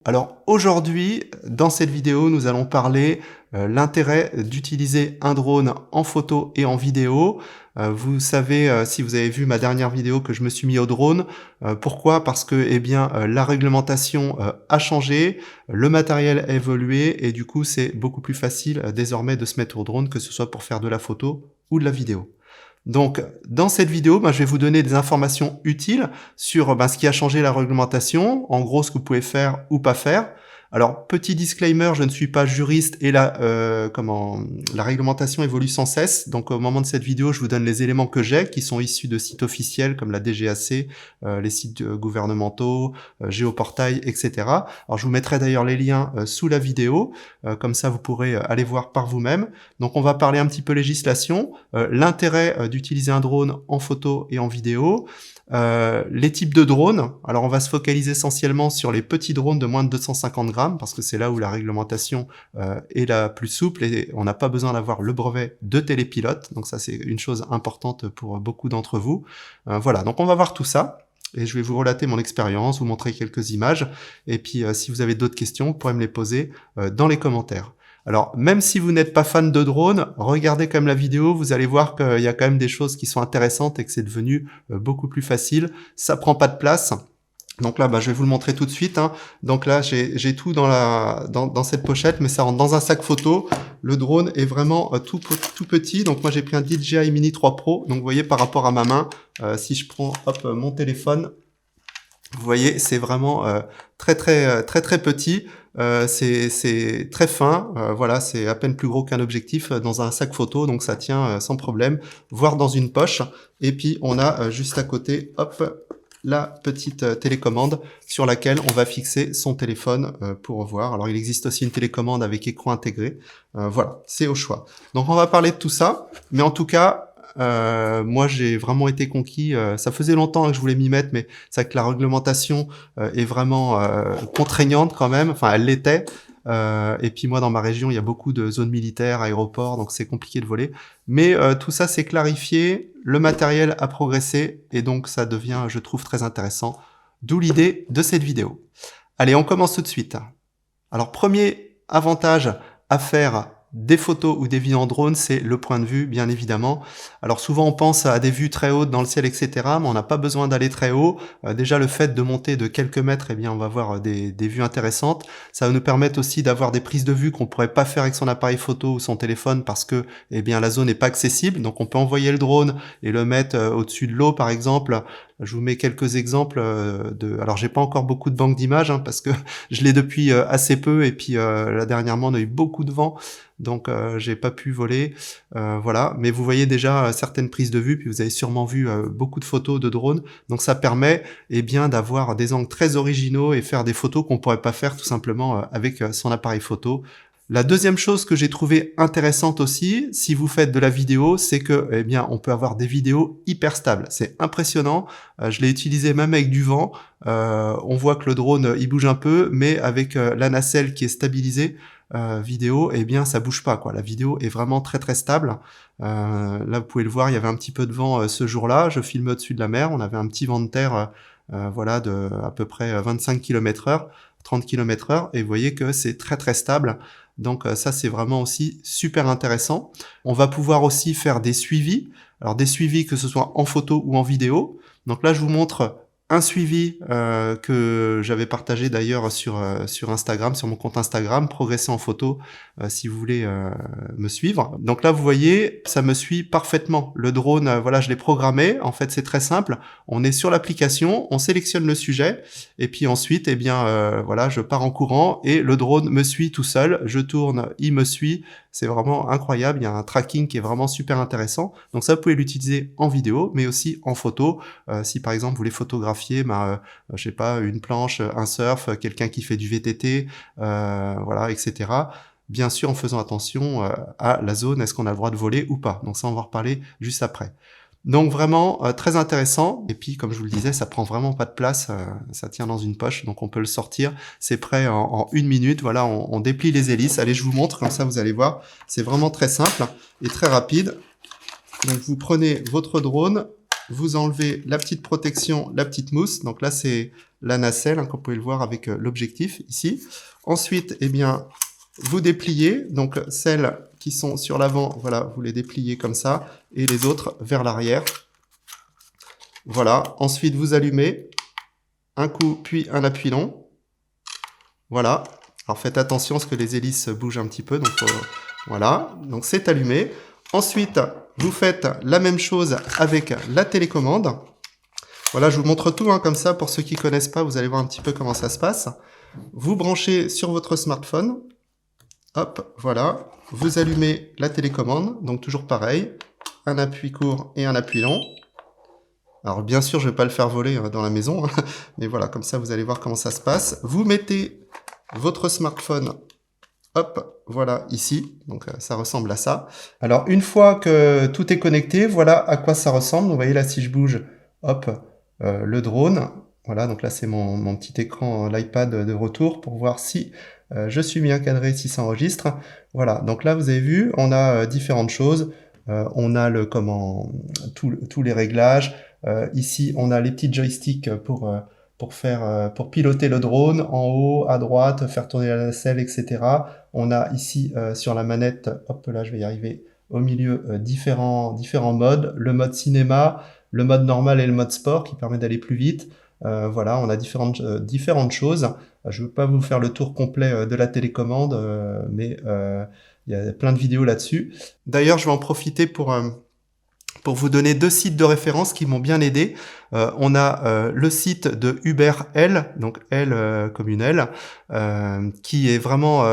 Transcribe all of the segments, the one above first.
Alors aujourd'hui, dans cette vidéo, nous allons parler l'intérêt d'utiliser un drone en photo et en vidéo. Vous savez, si vous avez vu ma dernière vidéo, que je me suis mis au drone. Pourquoi? Parce que la réglementation a changé, le matériel a évolué et du coup c'est beaucoup plus facile désormais de se mettre au drone, que ce soit pour faire de la photo ou de la vidéo. Donc, dans cette vidéo, je vais vous donner des informations utiles sur ce qui a changé la réglementation, en gros ce que vous pouvez faire ou pas faire. Alors, petit disclaimer, je ne suis pas juriste et la réglementation évolue sans cesse. Donc, au moment de cette vidéo, je vous donne les éléments que j'ai, qui sont issus de sites officiels comme la DGAC, les sites gouvernementaux, Géoportail, etc. Alors, je vous mettrai d'ailleurs les liens sous la vidéo, comme ça vous pourrez aller voir par vous-même. Donc, on va parler un petit peu législation, l'intérêt d'utiliser un drone en photo et en vidéo, les types de drones. Alors on va se focaliser essentiellement sur les petits drones de moins de 250 grammes parce que c'est là où la réglementation est la plus souple et on n'a pas besoin d'avoir le brevet de télépilote. Donc ça c'est une chose importante pour beaucoup d'entre vous. Voilà, donc on va voir tout ça. Et je vais vous relater mon expérience, vous montrer quelques images. Et puis si vous avez d'autres questions, vous pourrez me les poser dans les commentaires. Alors, même si vous n'êtes pas fan de drone, regardez quand même la vidéo, vous allez voir qu'il y a quand même des choses qui sont intéressantes et que c'est devenu beaucoup plus facile. Ça prend pas de place. Donc là, je vais vous le montrer tout de suite. Donc là, j'ai tout dans cette pochette, mais ça rentre dans un sac photo. Le drone est vraiment tout petit. Donc moi, j'ai pris un DJI Mini 3 Pro. Donc vous voyez, par rapport à ma main, si je prends mon téléphone, vous voyez, c'est vraiment très petit. C'est très fin, voilà, c'est à peine plus gros qu'un objectif dans un sac photo, donc ça tient sans problème, voire dans une poche. Et puis on a juste à côté, la petite télécommande sur laquelle on va fixer son téléphone pour voir. Alors il existe aussi une télécommande avec écran intégré. Voilà, c'est au choix. Donc on va parler de tout ça, mais en tout cas, moi j'ai vraiment été conquis, ça faisait longtemps que je voulais m'y mettre, mais c'est vrai que la réglementation est vraiment contraignante quand même, enfin elle l'était, et puis moi dans ma région il y a beaucoup de zones militaires, aéroports, donc c'est compliqué de voler, mais tout ça c'est clarifié, le matériel a progressé, et donc ça devient, je trouve, très intéressant, d'où l'idée de cette vidéo. Allez, on commence tout de suite. Alors premier avantage à faire des photos ou des vidéos en drone, c'est le point de vue, bien évidemment. Alors souvent on pense à des vues très hautes dans le ciel, etc., mais on n'a pas besoin d'aller très haut. Déjà le fait de monter de quelques mètres, on va avoir des vues intéressantes. Ça va nous permettre aussi d'avoir des prises de vue qu'on pourrait pas faire avec son appareil photo ou son téléphone parce que la zone n'est pas accessible. Donc on peut envoyer le drone et le mettre au-dessus de l'eau, par exemple. Je vous mets quelques exemples alors j'ai pas encore beaucoup de banques d'images parce que je l'ai depuis assez peu, et puis là dernièrement on a eu beaucoup de vent, donc j'ai pas pu voler, voilà. Mais vous voyez déjà certaines prises de vue, puis vous avez sûrement vu beaucoup de photos de drones, donc ça permet d'avoir des angles très originaux et faire des photos qu'on pourrait pas faire tout simplement avec son appareil photo. La deuxième chose que j'ai trouvé intéressante aussi, si vous faites de la vidéo, c'est que on peut avoir des vidéos hyper stables. C'est impressionnant. Je l'ai utilisé même avec du vent. On voit que le drone il bouge un peu, mais avec la nacelle qui est stabilisée vidéo, ça bouge pas quoi. La vidéo est vraiment très stable. Là vous pouvez le voir, il y avait un petit peu de vent ce jour-là. Je filme au-dessus de la mer. On avait un petit vent de terre, voilà, de à peu près 25 km/h, 30 km/h, et vous voyez que c'est très stable. Donc ça c'est vraiment aussi super intéressant. On va pouvoir aussi faire des suivis. Alors des suivis que ce soit en photo ou en vidéo. Donc là je vous montre un suivi que j'avais partagé d'ailleurs sur Instagram, sur mon compte Instagram, Progresser en photo, si vous voulez me suivre. Donc là, vous voyez, ça me suit parfaitement. Le drone, voilà, je l'ai programmé. En fait, c'est très simple. On est sur l'application, on sélectionne le sujet, et puis ensuite, voilà, je pars en courant et le drone me suit tout seul. Je tourne, il me suit. C'est vraiment incroyable. Il y a un tracking qui est vraiment super intéressant. Donc ça, vous pouvez l'utiliser en vidéo, mais aussi en photo. Si par exemple, vous voulez photographier, je sais pas, une planche, un surf, quelqu'un qui fait du VTT, voilà, etc. Bien sûr, en faisant attention à la zone, est-ce qu'on a le droit de voler ou pas. Donc ça, on va en reparler juste après. Donc vraiment très intéressant, et puis comme je vous le disais, ça prend vraiment pas de place, ça tient dans une poche, donc on peut le sortir, c'est prêt en 1 minute. Voilà, on déplie les hélices. Allez, je vous montre, comme ça vous allez voir, c'est vraiment très simple et très rapide. Donc vous prenez votre drone, vous enlevez la petite protection, la petite mousse. Donc là c'est la nacelle, hein, comme vous pouvez le voir avec l'objectif ici. Ensuite, eh bien, vous dépliez, donc celles qui sont sur l'avant, voilà, vous les dépliez comme ça, et les autres vers l'arrière. Voilà, ensuite vous allumez, un coup, puis un appui long. Voilà, alors faites attention parce que les hélices bougent un petit peu, donc voilà, donc c'est allumé. Ensuite, vous faites la même chose avec la télécommande. Voilà, je vous montre tout, hein, comme ça, pour ceux qui ne connaissent pas, vous allez voir un petit peu comment ça se passe. Vous branchez sur votre smartphone. Hop, voilà, vous allumez la télécommande, donc toujours pareil, un appui court et un appui long. Alors bien sûr, je ne vais pas le faire voler dans la maison, hein, mais voilà, comme ça vous allez voir comment ça se passe. Vous mettez votre smartphone, hop, voilà, ici, donc ça ressemble à ça. Alors une fois que tout est connecté, voilà à quoi ça ressemble. Donc, vous voyez là, si je bouge, hop, le drone, voilà, donc là c'est mon petit écran, l'iPad de retour pour voir si je suis bien cadré, si ça enregistre. Voilà, donc là vous avez vu, on a différentes choses. On a tous les réglages. Ici, on a les petits joysticks pour piloter le drone en haut, à droite, faire tourner la nacelle, etc. On a ici sur la manette, hop là je vais y arriver, au milieu différents modes, le mode cinéma, le mode normal et le mode sport qui permet d'aller plus vite. Voilà, on a différentes choses. Je ne veux pas vous faire le tour complet de la télécommande, mais il y a plein de vidéos là-dessus. D'ailleurs, je vais en profiter pour vous donner 2 sites de référence qui m'ont bien aidé. On a le site de Hubert L, donc L comme une L, qui est vraiment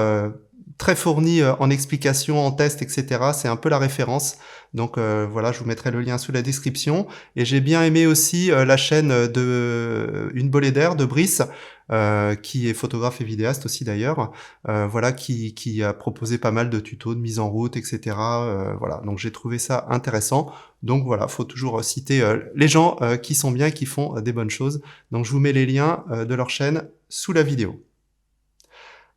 très fourni en explications, en tests, etc. C'est un peu la référence. Donc voilà, je vous mettrai le lien sous la description. Et j'ai bien aimé aussi la chaîne de Une Bolée d'air de Brice, qui est photographe et vidéaste aussi d'ailleurs, voilà, qui a proposé pas mal de tutos de mise en route, etc. Voilà, donc j'ai trouvé ça intéressant. Donc voilà, faut toujours citer les gens qui sont bien, qui font des bonnes choses. Donc je vous mets les liens de leur chaîne sous la vidéo.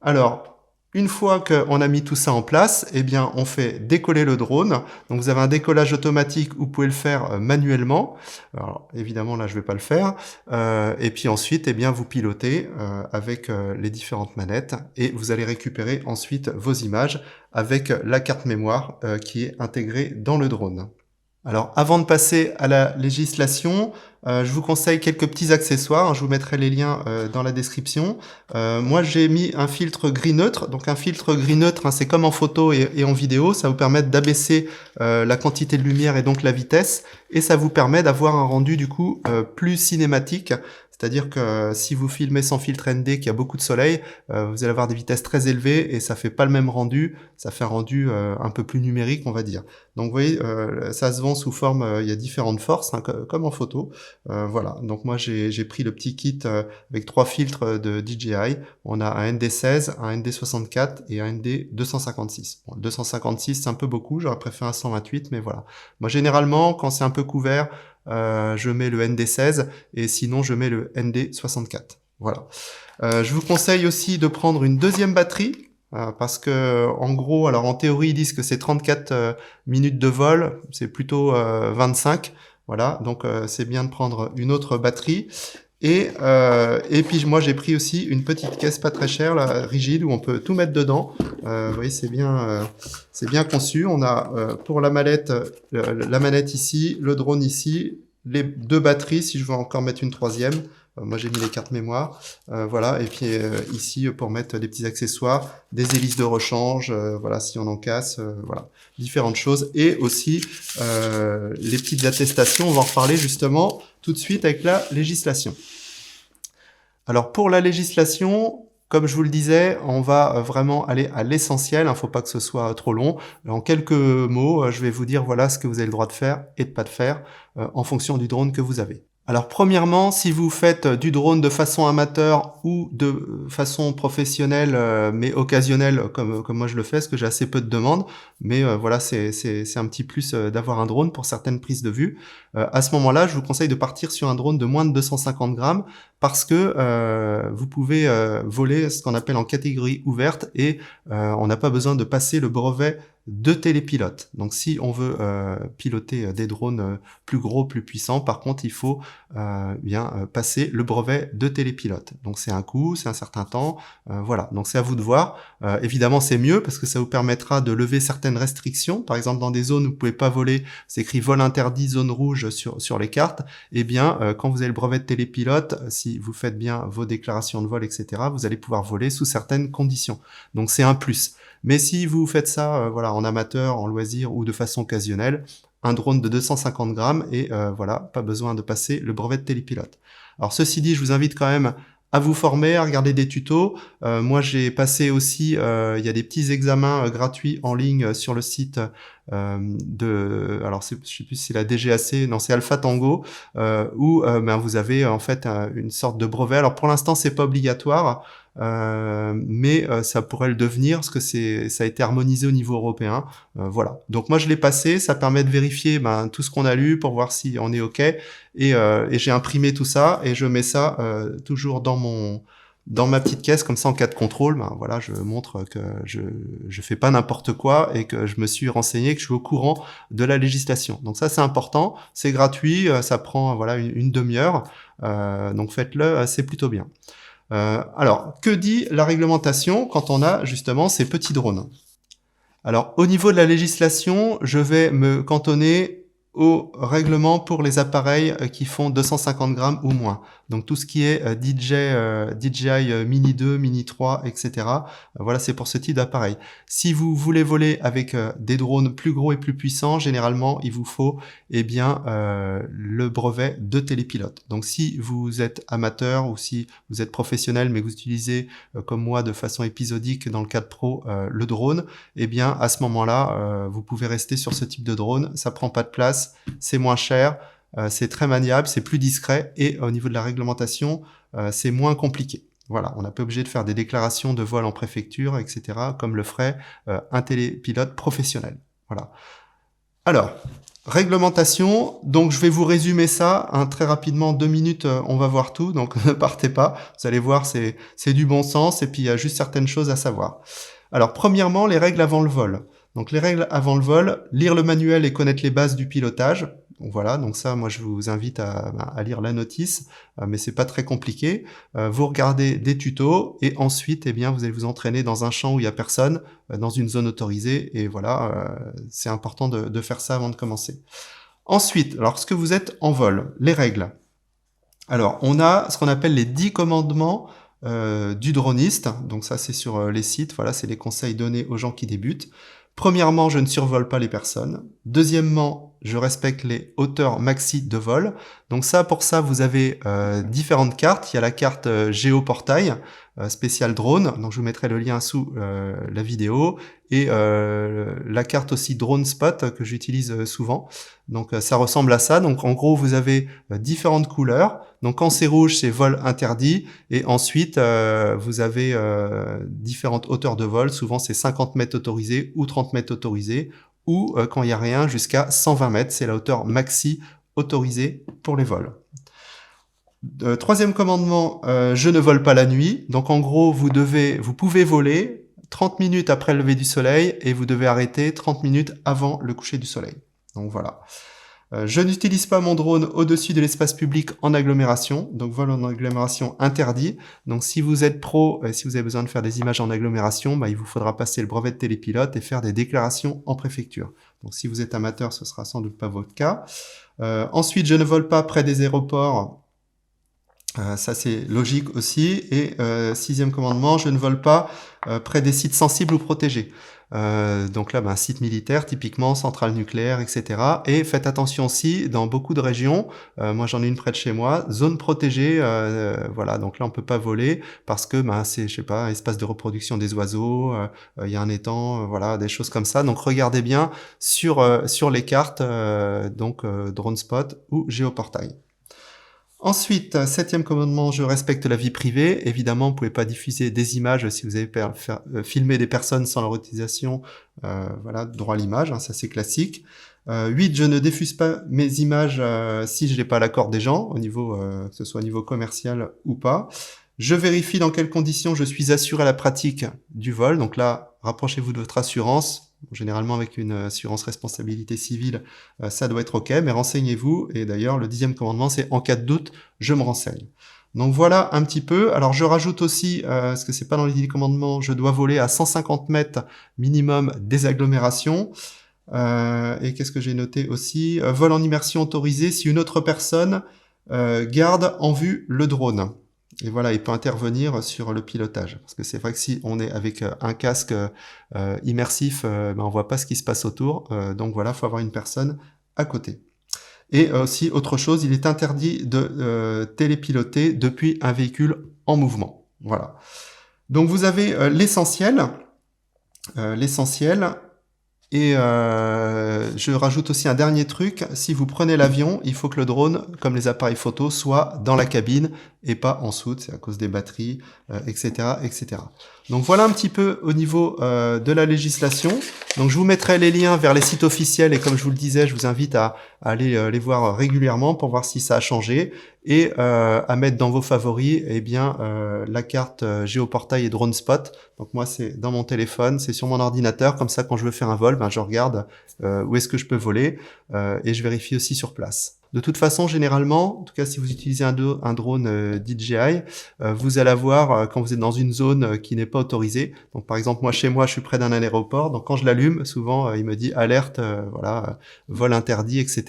Alors, une fois qu'on a mis tout ça en place, eh bien, on fait décoller le drone. Donc, vous avez un décollage automatique où vous pouvez le faire manuellement. Alors, évidemment, là, je ne vais pas le faire. Et puis ensuite, eh bien, vous pilotez avec les différentes manettes et vous allez récupérer ensuite vos images avec la carte mémoire qui est intégrée dans le drone. Alors, avant de passer à la législation, je vous conseille quelques petits accessoires. Je vous mettrai les liens dans la description. Moi, j'ai mis un filtre gris neutre. Donc, un filtre gris neutre, hein, c'est comme en photo et en vidéo. Ça vous permet d'abaisser la quantité de lumière et donc la vitesse. Et ça vous permet d'avoir un rendu, du coup, plus cinématique. C'est-à-dire que si vous filmez sans filtre ND, qu'il y a beaucoup de soleil, vous allez avoir des vitesses très élevées et ça fait pas le même rendu. Ça fait un rendu un peu plus numérique, on va dire. Donc vous voyez, ça se vend sous forme, il y a différentes forces, hein, comme en photo. Voilà, donc moi j'ai pris le petit kit avec 3 filtres de DJI. On a un ND16, un ND64 et un ND256. Bon, 256 c'est un peu beaucoup, j'aurais préféré un 128, mais voilà. Moi généralement, quand c'est un peu couvert, je mets le ND16 et sinon je mets le ND64. Voilà. Je vous conseille aussi de prendre une deuxième batterie. Parce que en gros, alors en théorie ils disent que c'est 34 minutes de vol, c'est plutôt 25, voilà, donc c'est bien de prendre une autre batterie. Et puis moi j'ai pris aussi une petite caisse pas très chère, là, rigide, où on peut tout mettre dedans. Vous voyez, c'est bien conçu. On a pour la manette ici, le drone ici, les 2 batteries, si je veux encore mettre une troisième. Moi j'ai mis les cartes mémoire, voilà, et puis ici pour mettre des petits accessoires, des hélices de rechange, voilà, si on en casse, voilà, différentes choses, et aussi les petites attestations, on va en reparler justement tout de suite avec la législation. Alors pour la législation, comme je vous le disais, on va vraiment aller à l'essentiel, il ne faut pas que ce soit trop long. En quelques mots, je vais vous dire voilà ce que vous avez le droit de faire et de pas de faire en fonction du drone que vous avez. Alors premièrement, si vous faites du drone de façon amateur ou de façon professionnelle mais occasionnelle comme moi je le fais, parce que j'ai assez peu de demandes, mais voilà, c'est un petit plus d'avoir un drone pour certaines prises de vue. À ce moment-là, je vous conseille de partir sur un drone de moins de 250 grammes parce que vous pouvez voler ce qu'on appelle en catégorie ouverte et on n'a pas besoin de passer le brevet de télépilote. Donc si on veut piloter des drones plus gros, plus puissants, par contre il faut passer le brevet de télépilote. Donc c'est un coût, c'est un certain temps, voilà. Donc c'est à vous de voir. Évidemment c'est mieux parce que ça vous permettra de lever certaines restrictions. Par exemple dans des zones où vous pouvez pas voler, c'est écrit vol interdit, zone rouge sur les cartes. Eh bien quand vous avez le brevet de télépilote, si vous faites bien vos déclarations de vol, etc., vous allez pouvoir voler sous certaines conditions. Donc c'est un plus. Mais si vous faites ça voilà, en amateur, en loisir ou de façon occasionnelle, un drone de 250 grammes et voilà, pas besoin de passer le brevet de télépilote. Alors ceci dit, je vous invite quand même à vous former, à regarder des tutos. Moi, j'ai passé aussi, il y a des petits examens gratuits en ligne sur le site alors je sais plus si c'est la DGAC, non c'est Alpha Tango, où vous avez en fait une sorte de brevet. Alors pour l'instant, c'est pas obligatoire. Mais ça pourrait le devenir parce que ça a été harmonisé au niveau européen. Voilà. Donc moi je l'ai passé, ça permet de vérifier tout ce qu'on a lu pour voir si on est OK. Et j'ai imprimé tout ça et je mets ça toujours dans ma petite caisse, comme ça en cas de contrôle, voilà, je montre que je fais pas n'importe quoi et que je me suis renseigné, que je suis au courant de la législation. Donc ça c'est important, c'est gratuit, ça prend voilà une demi-heure, donc faites-le, c'est plutôt bien. Alors, que dit la réglementation quand on a justement ces petits drones? Alors, au niveau de la législation, je vais me cantonner au règlement pour les appareils qui font 250 grammes ou moins. Donc tout ce qui est DJI Mini 2, Mini 3, etc. Voilà, c'est pour ce type d'appareil. Si vous voulez voler avec des drones plus gros et plus puissants, généralement, il vous faut le brevet de télépilote. Donc si vous êtes amateur ou si vous êtes professionnel mais que vous utilisez comme moi de façon épisodique dans le cadre pro le drone, à ce moment-là, vous pouvez rester sur ce type de drone. Ça prend pas de place, c'est moins cher, c'est très maniable, c'est plus discret et au niveau de la réglementation, c'est moins compliqué. Voilà, on n'est pas obligé de faire des déclarations de vol en préfecture, etc., comme le ferait un télépilote professionnel. Voilà. Alors, réglementation, donc je vais vous résumer ça très rapidement, 2 minutes, on va voir tout, donc ne partez pas, vous allez voir, c'est du bon sens et puis il y a juste certaines choses à savoir. Alors, premièrement, les règles avant le vol. Donc, les règles avant le vol, lire le manuel et connaître les bases du pilotage. Donc, voilà, donc ça, moi, je vous invite à lire la notice, mais c'est pas très compliqué. Vous regardez des tutos et ensuite, vous allez vous entraîner dans un champ où il y a personne, dans une zone autorisée. Et voilà, c'est important de faire ça avant de commencer. Ensuite, lorsque vous êtes en vol, les règles. Alors, on a ce qu'on appelle les 10 commandements du droniste, donc ça c'est sur les sites, voilà, c'est les conseils donnés aux gens qui débutent. Premièrement, je ne survole pas les personnes. Deuxièmement, je respecte les hauteurs maxi de vol. Donc ça, pour ça, vous avez différentes cartes. Il y a la carte géoportail spéciale drone, donc je vous mettrai le lien sous la vidéo, et la carte aussi drone spot que j'utilise souvent. Donc ça ressemble à ça. Donc en gros, vous avez différentes couleurs. Donc quand c'est rouge, c'est vol interdit, et ensuite vous avez différentes hauteurs de vol. Souvent c'est 50 mètres autorisés ou 30 mètres autorisés, ou quand il n'y a rien, jusqu'à 120 mètres, c'est la hauteur maxi autorisée pour les vols. Troisième commandement, je ne vole pas la nuit. Donc en gros, vous pouvez voler 30 minutes après le lever du soleil et vous devez arrêter 30 minutes avant le coucher du soleil. Donc voilà. Je n'utilise pas mon drone au-dessus de l'espace public en agglomération, donc vol en agglomération interdit. Donc si vous êtes pro, si vous avez besoin de faire des images en agglomération, il vous faudra passer le brevet de télépilote et faire des déclarations en préfecture. Donc si vous êtes amateur, ce sera sans doute pas votre cas. Ensuite, je ne vole pas près des aéroports. Ça c'est logique aussi. Et sixième commandement, je ne vole pas près des sites sensibles ou protégés. Donc là, un site militaire, typiquement centrale nucléaire, etc. Et faites attention aussi, dans beaucoup de régions, moi j'en ai une près de chez moi, zone protégée, voilà, donc là on peut pas voler parce que c'est, je sais pas, espace de reproduction des oiseaux, il y a un étang, voilà, des choses comme ça. Donc regardez bien sur les cartes, Drone Spot ou Géoportail. Ensuite, septième commandement, je respecte la vie privée. Évidemment, vous ne pouvez pas diffuser des images si vous avez filmé des personnes sans leur autorisation. Voilà, droit à l'image, ça c'est classique. 8, je ne diffuse pas mes images si je n'ai pas l'accord des gens, au niveau, que ce soit au niveau commercial ou pas. Je vérifie dans quelles conditions je suis assuré à la pratique du vol. Donc là, rapprochez-vous de votre assurance. Généralement, avec une assurance responsabilité civile, ça doit être OK, mais renseignez-vous. Et d'ailleurs, le 10e commandement, c'est « En cas de doute, je me renseigne ». Donc voilà un petit peu. Alors je rajoute aussi, parce que c'est pas dans les 10 commandements, je dois voler à 150 mètres minimum des agglomérations. Et qu'est-ce que j'ai noté aussi? Vol en immersion autorisé si une autre personne garde en vue le drone. Et voilà, il peut intervenir sur le pilotage. Parce que c'est vrai que si on est avec un casque immersif, ben on voit pas ce qui se passe autour. Donc voilà, il faut avoir une personne à côté. Et aussi, autre chose, il est interdit de télépiloter depuis un véhicule en mouvement. Voilà. Donc vous avez l'essentiel. Et je rajoute aussi un dernier truc. Si vous prenez l'avion, il faut que le drone, comme les appareils photo, soit dans la cabine et pas en soute. C'est à cause des batteries, etc., etc. Donc voilà un petit peu au niveau de la législation. Donc je vous mettrai les liens vers les sites officiels et comme je vous le disais, je vous invite à aller les voir régulièrement pour voir si ça a changé et à mettre dans vos favoris la carte Géoportail et DroneSpot. Donc moi c'est dans mon téléphone, c'est sur mon ordinateur, comme ça quand je veux faire un vol, je regarde où est-ce que je peux voler et je vérifie aussi sur place. De toute façon, généralement, en tout cas si vous utilisez un drone DJI, vous allez avoir quand vous êtes dans une zone qui n'est pas autorisée. Donc par exemple, moi chez moi, je suis près d'un aéroport, donc quand je l'allume, souvent il me dit alerte, vol interdit, etc.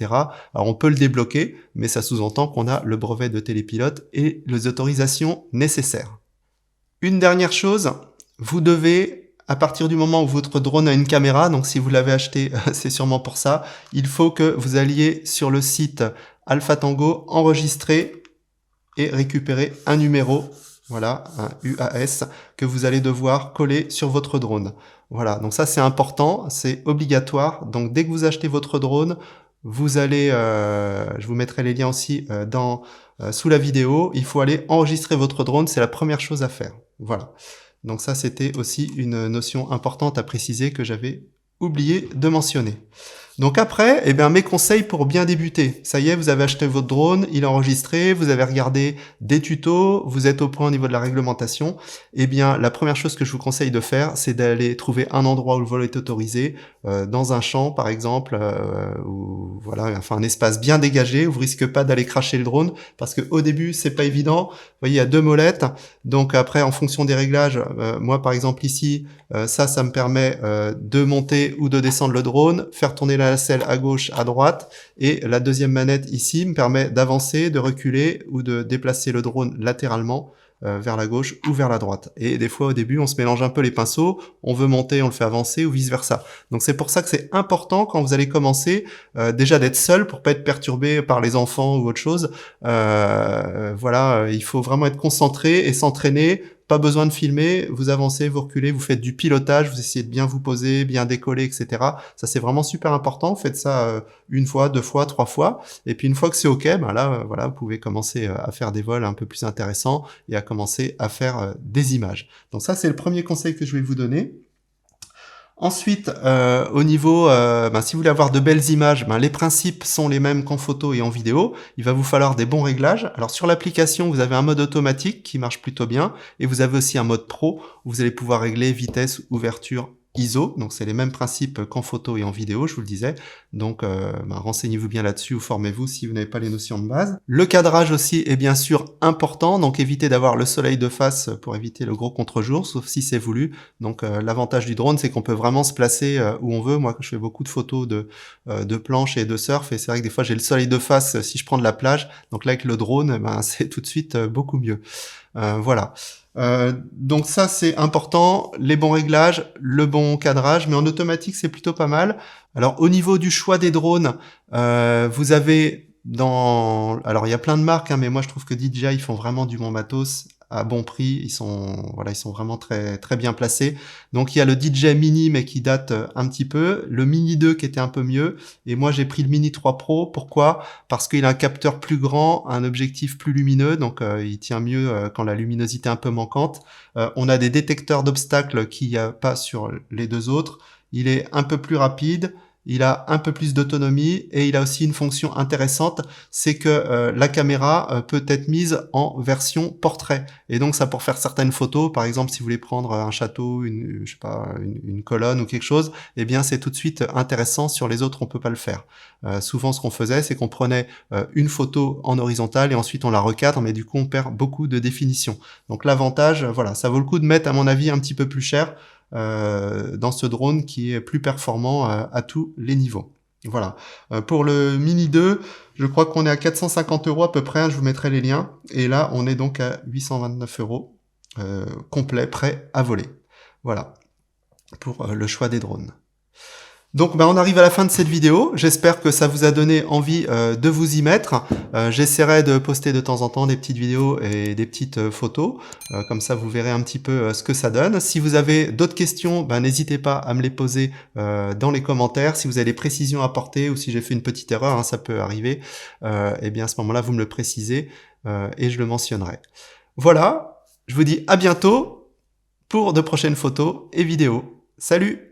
Alors on peut le débloquer, mais ça sous-entend qu'on a le brevet de télépilote et les autorisations nécessaires. Une dernière chose, vous devez, à partir du moment où votre drone a une caméra, donc si vous l'avez acheté, c'est sûrement pour ça, il faut que vous alliez sur le site Alpha Tango, enregistrer et récupérer un numéro, voilà, un UAS, que vous allez devoir coller sur votre drone. Voilà, donc ça c'est important, c'est obligatoire. Donc dès que vous achetez votre drone, vous allez, je vous mettrai les liens aussi sous la vidéo, il faut aller enregistrer votre drone, c'est la première chose à faire. Voilà. Donc ça, c'était aussi une notion importante à préciser que j'avais oublié de mentionner. Donc après, mes conseils pour bien débuter. Ça y est, vous avez acheté votre drone, il est enregistré, vous avez regardé des tutos, vous êtes au point au niveau de la réglementation. La première chose que je vous conseille de faire, c'est d'aller trouver un endroit où le vol est autorisé, dans un champ par exemple, un espace bien dégagé où vous risquez pas d'aller cracher le drone, parce que au début c'est pas évident. Vous voyez, il y a 2 molettes. Donc après, en fonction des réglages, moi par exemple ici, ça me permet de monter ou de descendre le drone, faire tourner la nacelle à gauche, à droite, et la deuxième manette ici me permet d'avancer, de reculer ou de déplacer le drone latéralement vers la gauche ou vers la droite. Et des fois au début on se mélange un peu les pinceaux, on veut monter, on le fait avancer ou vice versa. Donc c'est pour ça que c'est important quand vous allez commencer déjà d'être seul pour pas être perturbé par les enfants ou autre chose. Il faut vraiment être concentré et s'entraîner. Pas besoin de filmer, vous avancez, vous reculez, vous faites du pilotage, vous essayez de bien vous poser, bien décoller, etc. Ça c'est vraiment super important, faites ça 1 fois, 2 fois, 3 fois, et puis une fois que c'est ok, vous pouvez commencer à faire des vols un peu plus intéressants et à commencer à faire des images. Donc ça c'est le premier conseil que je vais vous donner. Ensuite, au niveau, si vous voulez avoir de belles images, les principes sont les mêmes qu'en photo et en vidéo. Il va vous falloir des bons réglages. Alors sur l'application, vous avez un mode automatique qui marche plutôt bien, et vous avez aussi un mode pro où vous allez pouvoir régler vitesse, ouverture, ISO. Donc c'est les mêmes principes qu'en photo et en vidéo, je vous le disais. Donc renseignez-vous bien là-dessus ou formez-vous si vous n'avez pas les notions de base. Le cadrage aussi est bien sûr important, donc évitez d'avoir le soleil de face pour éviter le gros contre-jour, sauf si c'est voulu. Donc l'avantage du drone, c'est qu'on peut vraiment se placer où on veut. Moi, je fais beaucoup de photos de planches et de surf, et c'est vrai que des fois j'ai le soleil de face si je prends de la plage. Donc là avec le drone, c'est tout de suite beaucoup mieux. Voilà. Donc ça c'est important, les bons réglages, le bon cadrage, mais en automatique c'est plutôt pas mal. Alors au niveau du choix des drones, vous avez alors il y a plein de marques, mais moi je trouve que DJI ils font vraiment du bon matos à bon prix, ils sont vraiment très très bien placés. Donc il y a le DJI Mini mais qui date un petit peu, le Mini 2 qui était un peu mieux, et moi j'ai pris le Mini 3 Pro. Pourquoi? Parce qu'il a un capteur plus grand, un objectif plus lumineux, donc il tient mieux quand la luminosité est un peu manquante. On a des détecteurs d'obstacles qu'il n'y a pas sur les 2 autres. Il est un peu plus rapide, il a un peu plus d'autonomie et il a aussi une fonction intéressante, c'est que la caméra peut être mise en version portrait. Et donc ça pour faire certaines photos, par exemple si vous voulez prendre un château, je sais pas, une colonne ou quelque chose, eh bien c'est tout de suite intéressant, sur les autres on peut pas le faire. Souvent ce qu'on faisait, c'est qu'on prenait une photo en horizontale et ensuite on la recadre, mais du coup on perd beaucoup de définition. Donc l'avantage, voilà, ça vaut le coup de mettre à mon avis un petit peu plus cher dans ce drone qui est plus performant à tous les niveaux. Voilà. Pour le Mini 2, je crois qu'on est à 450 € à peu près, hein, je vous mettrai les liens. Et là, on est donc à 829 €, complet, prêt à voler. Voilà, pour le choix des drones. Donc on arrive à la fin de cette vidéo, j'espère que ça vous a donné envie de vous y mettre. J'essaierai de poster de temps en temps des petites vidéos et des petites photos, comme ça vous verrez un petit peu ce que ça donne. Si vous avez d'autres questions, n'hésitez pas à me les poser dans les commentaires. Si vous avez des précisions à apporter ou si j'ai fait une petite erreur, hein, ça peut arriver, et bien à ce moment-là vous me le précisez et je le mentionnerai. Voilà, je vous dis à bientôt pour de prochaines photos et vidéos. Salut!